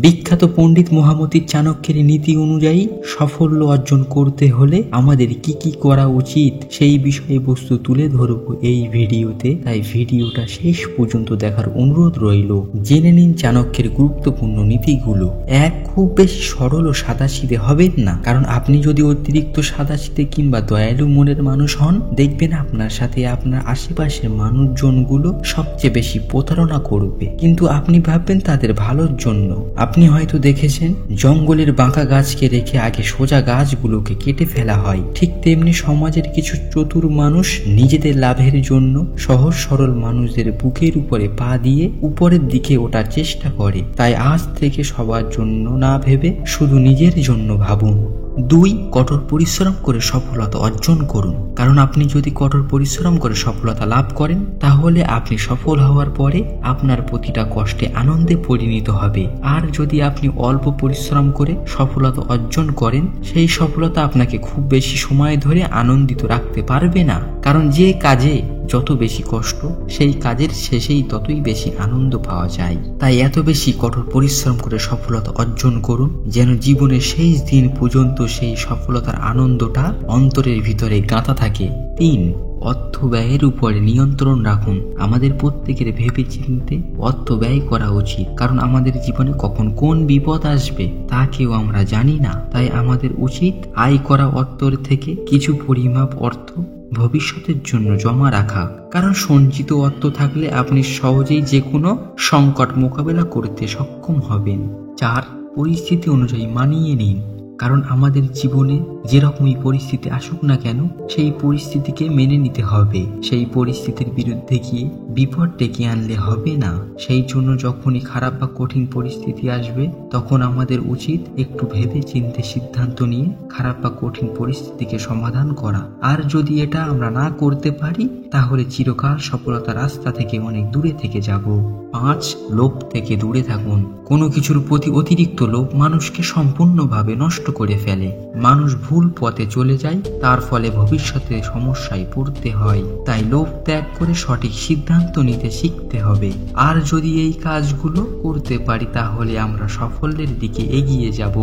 বিখ্যাত পণ্ডিত মহামতি চাণক্যের নীতি অনুযায়ী সাফল্য অর্জন করতে হলে আমাদের কি কি করা উচিত সেই বিষয়বস্তু তুলে ধরব এই ভিডিওতে। তাই ভিডিওটা শেষ পর্যন্ত দেখার অনুরোধ রইল। জেনে নিন চাণক্যের গুরুত্বপূর্ণ নীতিগুলো। এক, খুব বেশি সরল ও সাদাসিধে হবেন না, কারণ আপনি যদি অতিরিক্ত সাদাসিধে কিংবা দয়ালু মনের মানুষ হন, দেখবেন আপনার সাথে আপনার আশেপাশের মানুষজনগুলো সবচেয়ে বেশি প্রতারণা করবে, কিন্তু আপনি ভাববেন তাদের ভালোর জন্য। আপনি হয়তো দেখেছেন জঙ্গলের বাঁকা গাছকে রেখে আগে সোজা গাছগুলোকে কেটে ফেলা হয়, ঠিক তেমনি সমাজের কিছু চতুর মানুষ নিজেদের লাভের জন্য সহজ সরল মানুষদের বুকের উপরে পা দিয়ে উপরের দিকে ওঠার চেষ্টা করে। তাই আজ থেকে সবার জন্য না ভেবে শুধু নিজের জন্য ভাবুন। 2, কঠোর পরিশ্রম করে সফলতা অর্জন করুন, কারণ আপনি যদি কঠোর পরিশ্রম করে সফলতা লাভ করেন তাহলে আপনি সফল হওয়ার পরে আপনার প্রতিটা কষ্টে আনন্দে পরিণত হবে। আর যদি আপনি অল্প পরিশ্রম করে সফলতা অর্জন করেন, সেই সফলতা আপনাকে খুব বেশি সময় ধরে আনন্দিত রাখতে পারবে না, কারণ যে কাজে যত বেশি কষ্ট সেই কাজের শেষেই ততই বেশি আনন্দ পাওয়া যায়। তাই এত বেশি কঠোর পরিশ্রম করে সফলতা অর্জন করুন যেন জীবনের শেষ দিন পর্যন্ত সেই সফলতার আনন্দটা অন্তরের ভিতরে গাঁথা থাকে। 3, অর্থ ব্যয়ের উপরে নিয়ন্ত্রণ রাখুন। আমাদের প্রত্যেকের ভেবে চিন্তে অর্থ ব্যয় করা উচিত, কারণ আমাদের জীবনে কখন কোন বিপদ আসবে তা কেউ আমরা জানি না। তাই আমাদের উচিত আয় করা অর্থের থেকে কিছু পরিমাপ অর্থ ভবিষ্যতের জন্য জমা রাখা, কারণ সঞ্চিত অর্থ থাকলে আপনি সহজেই যে কোনো সংকট মোকাবেলা করতে সক্ষম হবেন। 4, পরিস্থিতি অনুযায়ী মানিয়ে নিন, কারণ আমাদের জীবনে যেরকমই পরিস্থিতি আসুক না কেন সেই পরিস্থিতিকে মেনে নিতে হবে। সেই পরিস্থিতির বিরুদ্ধে গিয়ে বিপদ ডেকে আনলে হবে না। সেই জন্য যখনই খারাপ বা কঠিন পরিস্থিতি আসবে তখন আমাদের উচিত একটু ভেবে চিন্তে সিদ্ধান্ত নিয়ে খারাপ বা কঠিন পরিস্থিতিকে সমাধান করা। আর যদি এটা আমরা না করতে পারি তাহলে চিরকাল সফলতার রাস্তা থেকে অনেক দূরে থেকে যাব। 5, লোভ থেকে দূরে থাকুন। কোনো কিছুর প্রতি অতিরিক্ত লোভ মানুষকে সম্পূর্ণভাবে নষ্ট করে ফেলে। মানুষ ভুল পথে চলে যায়, তার ফলে ভবিষ্যতে সমস্যায় পড়তে হয়। তাই লোভ ত্যাগ করে সঠিক সিদ্ধান্ত নিতে শিখতে হবে। আর যদি এই কাজগুলো করতে পারি তাহলে আমরা সাফল্যের দিকে এগিয়ে যাব।